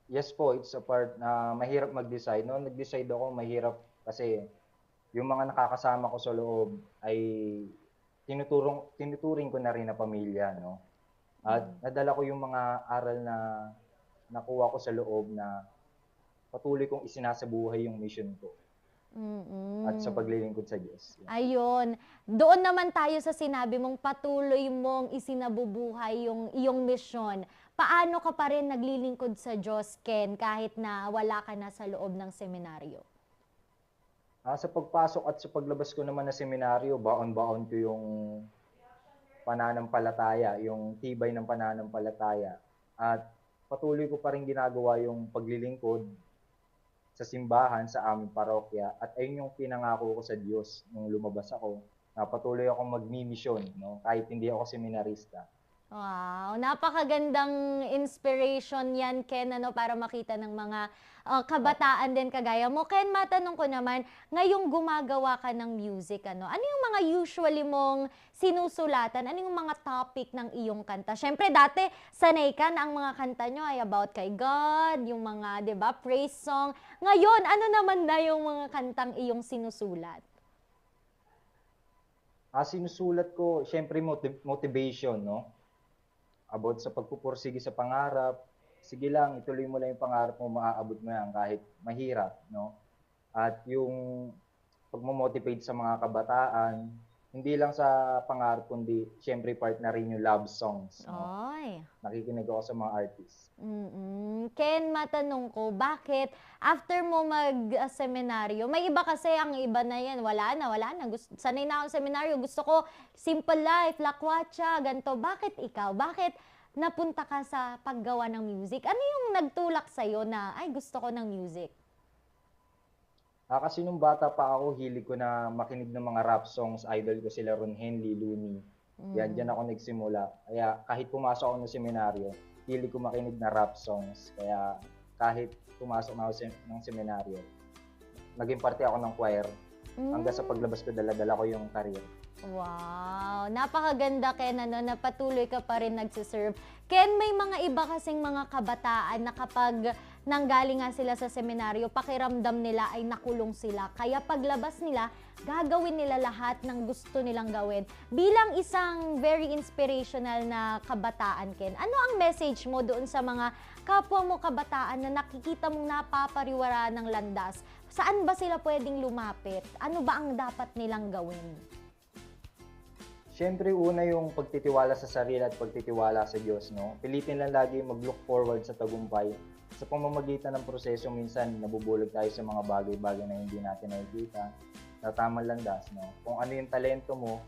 Yes po, it's a part na mahirap mag-decide. No, nag-decide ako, mahirap kasi yung mga nakakasama ko sa loob ay tinuturing ko na rin na pamilya, no? At nadala ko yung mga aral na nakuha ko sa loob na patuloy kong isinasabuhay yung mission ko. At sa paglilingkod sa Diyos. Ayun. Doon naman tayo sa sinabi mong patuloy mong isinabubuhay yung iyong mission. Paano ka pa rin naglilingkod sa Diyos, Ken, kahit na wala ka na sa loob ng seminaryo? Sa pagpasok at sa paglabas ko naman na seminaryo, baon-baon ko yung pananampalataya, yung tibay ng pananampalataya. At patuloy ko pa rin ginagawa yung paglilingkod sa simbahan, sa aming parokya. At ayun yung pinangako ko sa Diyos nung lumabas ako, na patuloy akong magmi-mission, no? Kahit hindi ako seminarista. Wow, napakagandang inspiration yan, Ken, para makita ng mga kabataan din kagaya mo. Ken, matanong ko naman, ngayong gumagawa ka ng music, ano yung mga usually mong sinusulatan? Ano yung mga topic ng iyong kanta? Siyempre, dati, sanay ka na ang mga kanta nyo ay about kay God, yung mga, di ba, praise song. Ngayon, ano naman na yung mga kantang iyong sinusulat? Sinusulat ko, siyempre, motivation, no? About sa pagpupursige sa pangarap. Sige lang, ituloy mo lang yung pangarap mo, maaabot mo yan kahit mahirap, no? At yung pagmo-motivate sa mga kabataan, hindi lang sa pangarap, kundi syempre part na rin yung love songs, no? Oy. Nakikinig ako sa mga artists. Ken, matanong ko, bakit after mo mag-seminaryo, may iba kasi, ang iba na yan, wala na. Sanay na ako sa seminaryo, gusto ko simple life, lakwatsa, ganito. Bakit ikaw? Bakit napunta ka sa paggawa ng music? Ano yung nagtulak sa'yo na, ay, gusto ko ng music? Kasi nung bata pa ako, hilig ko na makinig ng mga rap songs. Idol ko sila Ron Henley, Looney. Yan, dyan ako nagsimula. Kaya kahit pumasok ako ng seminaryo, hilig ko makinig na rap songs. Kaya kahit pumasok na ako ng seminaryo, naging parte ako ng choir. Hanggang sa paglabas ko, dala-dala ko yung career. Wow! Napakaganda, Ken, na patuloy ka pa rin nagsiserve. Ken, may mga iba kasing mga kabataan na kapag nanggaling nga sila sa seminaryo, pakiramdam nila ay nakulong sila. Kaya paglabas nila, gagawin nila lahat ng gusto nilang gawin. Bilang isang very inspirational na kabataan, Ken, ano ang message mo doon sa mga kapwa mo kabataan na nakikita mong napapariwara ng landas? Saan ba sila pwedeng lumapit? Ano ba ang dapat nilang gawin? Siyempre, una yung pagtitiwala sa sarili at pagtitiwala sa Diyos, no? Pilitin lang lagi mag-look forward sa tagumpay. Sa pamamagitan ng proseso, minsan nabubulag tayo sa mga bagay-bagay na hindi natin nakikita, na tamang landas, no? Kung ano yung talento mo,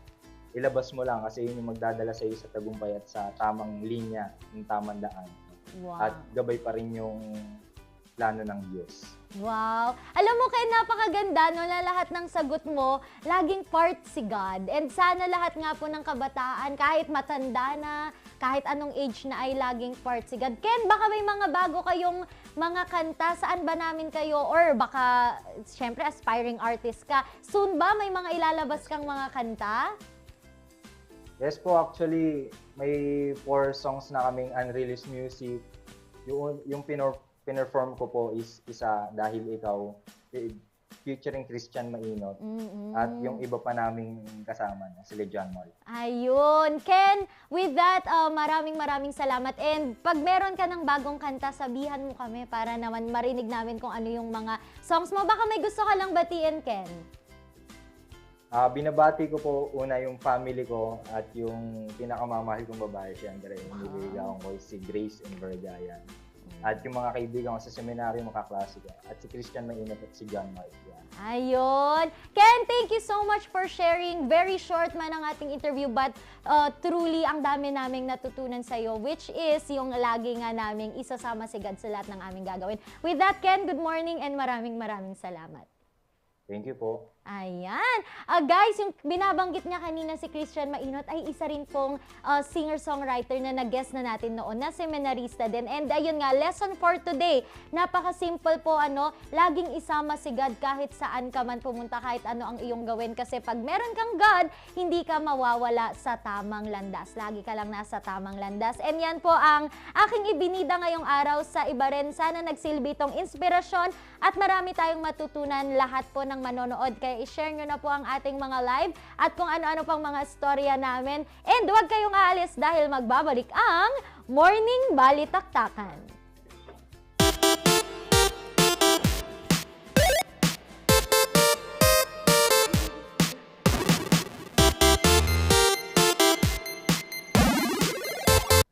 ilabas mo lang kasi yun yung magdadala sa iyo sa tagumpay at sa tamang linya, yung tamang daan. Wow. At gabay pa rin yung plano ng Diyos. Wow! Alam mo, kaya napakaganda, no, na lahat ng sagot mo, laging part si God. And sana lahat nga po ng kabataan, kahit matanda na, kahit anong age na ay laging part si God. Ken, baka may mga bago kayong mga kanta, saan ba namin kayo? Or baka, syempre, aspiring artist ka. Soon ba may mga ilalabas kang mga kanta? Yes po, actually, may 4 songs na kaming unreleased music. Yung pinerform ko po is isa, Dahil Ikaw, featuring Christian Mainot. At yung iba pa naming kasama na, sila John Moll. Ayun. Ken, with that, maraming salamat. And pag meron ka ng bagong kanta, sabihan mo kami para naman marinig namin kung ano yung mga songs mo. Baka may gusto ka lang batiin, Ken. Binabati ko po una yung family ko at yung pinakamamahal kong babae, siyempre. Yung niligawan ko si Grace Envergayan. At yung mga kaibigan ko sa seminaryo, mga kaklase ko. At si Christian Mainat at si John Mark. Ayun. Ken, thank you so much for sharing. Very short man ang ating interview but truly ang dami naming natutunan sa'yo, which is yung lagi nga naming isasama si God sa lahat ng aming gagawin. With that, Ken, good morning and maraming salamat. Thank you po. Ayan. Guys, yung binabanggit niya kanina si Christian Mainot ay isa rin pong singer-songwriter na nag-guest na natin noon, na seminarista din. And ayun nga, lesson for today. Napaka-simple po, laging isama si God kahit saan ka man pumunta, kahit ano ang iyong gawin. Kasi pag meron kang God, hindi ka mawawala sa tamang landas. Lagi ka lang nasa tamang landas. And yan po ang aking ibinida ngayong araw sa iba rin. Sana nagsilbi itong inspirasyon at marami tayong matutunan lahat po ng manonood. Kaya i-share nyo na po ang ating mga live at kung ano-ano pang mga storya namin. And huwag kayong aalis dahil magbabalik ang Morning Balitaktakan.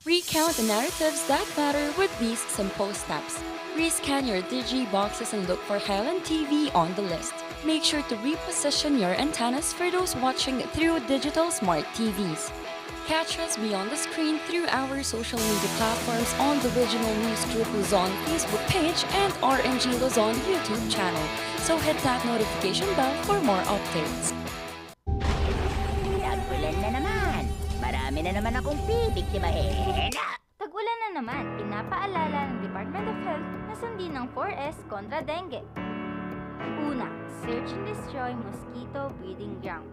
Recount the narratives that matter with these simple steps. Rescan your Digiboxes and look for Highland TV on the list. Make sure to reposition your antennas for those watching through digital smart TVs. Catch us beyond the screen through our social media platforms on the Regional News Group Luzon Facebook page and RNG Luzon YouTube channel. So hit that notification bell for more updates. Tag-ulan na naman. Marami na naman akong bibiktimahin. Tag-ulan na naman, pinapaalala ng Department of Health na sundin ng 4S kontra dengue. Una, search and destroy mosquito breeding ground.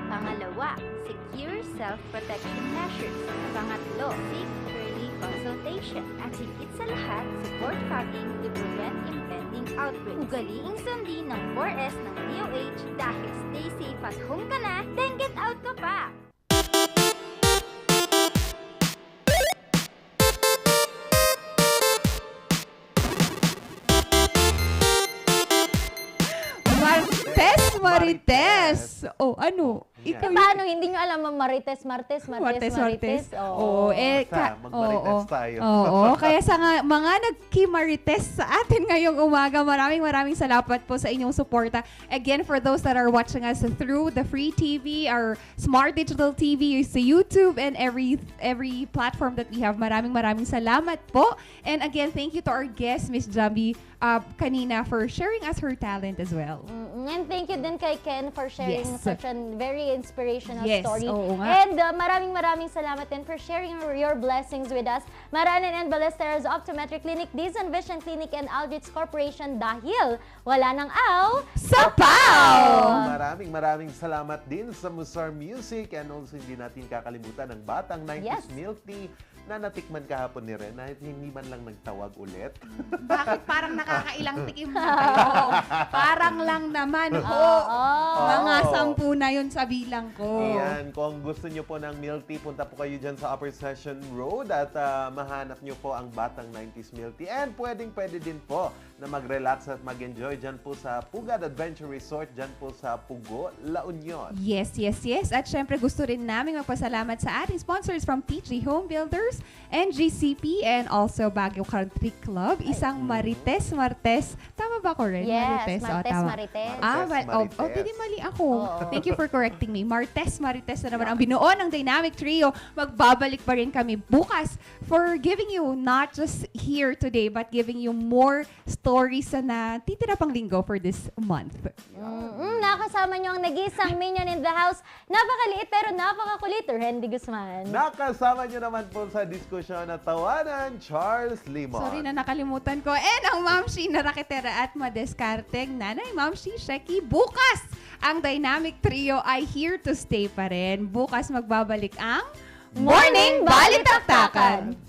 Pangalawa, secure self-protection measures. Pangatlo, seek early consultation. At higit sa lahat, support fogging to prevent impending outbreaks. Ugaliing sundin ng 4S ng DOH dahil stay safe at home ka na, then get out ka pa! Marites! Oh, ano? Ikaw paano? Hindi nyo alam ang Marites. Marites. Oo. Mag-Marites tayo. Oo. Kaya sa mga nagki-Marites sa atin ngayong umaga, maraming salamat po sa inyong suporta. Again, for those that are watching us through the free TV, our smart digital TV, sa YouTube, and every platform that we have, maraming salamat po. And again, thank you to our guest, Miss Jambi, kanina for sharing us her talent as well. And thank you din kay Ken for sharing such a very inspirational story. And maraming salamat din for sharing your blessings with us. Maranan and Ballesteros Optometric Clinic, Dizon Vision Clinic, and Aldrich Corporation dahil wala nang aw sa PAW! Maraming salamat din sa Musar Music, and also hindi natin kakalimutan ang Batang 90s Milk Tea na natikman kahapon ni Ren, na hindi man lang nagtawag ulit. Bakit parang nakakailang tikim na kayo? Parang lang naman ho. Mga 10 na yun sa bilang ko. Ayan, kung gusto nyo po ng milk tea, punta po kayo dyan sa Upper Session Road at mahanap nyo po ang Batang 90s Milk Tea. And pwede din po na mag-relax at mag-enjoy dyan po sa Pugad Adventure Resort, dyan po sa Pugo, La Union. Yes. At syempre gusto rin namin magpasalamat sa ating sponsors from TG Home Builders, NGCP, and also Baguio Country Club. Isang Marites. Tama ba ko rin? Yes, Marites. Marites. Pwede mali ako. Thank you for correcting me. Marites na naman ang binuo ng Dynamic Trio. Magbabalik pa rin kami bukas for giving you not just here today, but giving you more stories na titira pang linggo for this month. Nakasama nyo ang nag-isang minion in the house. Napakaliit pero napakakulit, Randy Guzman. Nakasama nyo naman po sa diskusyon na tawanan, Charles Limon. Sorry na nakalimutan ko. And ang Mamshi na Raketera at Madescarteng Nanay Mamshi Sheki. Bukas, ang Dynamic Trio ay here to stay pa rin. Bukas magbabalik ang Morning Balitaktakan!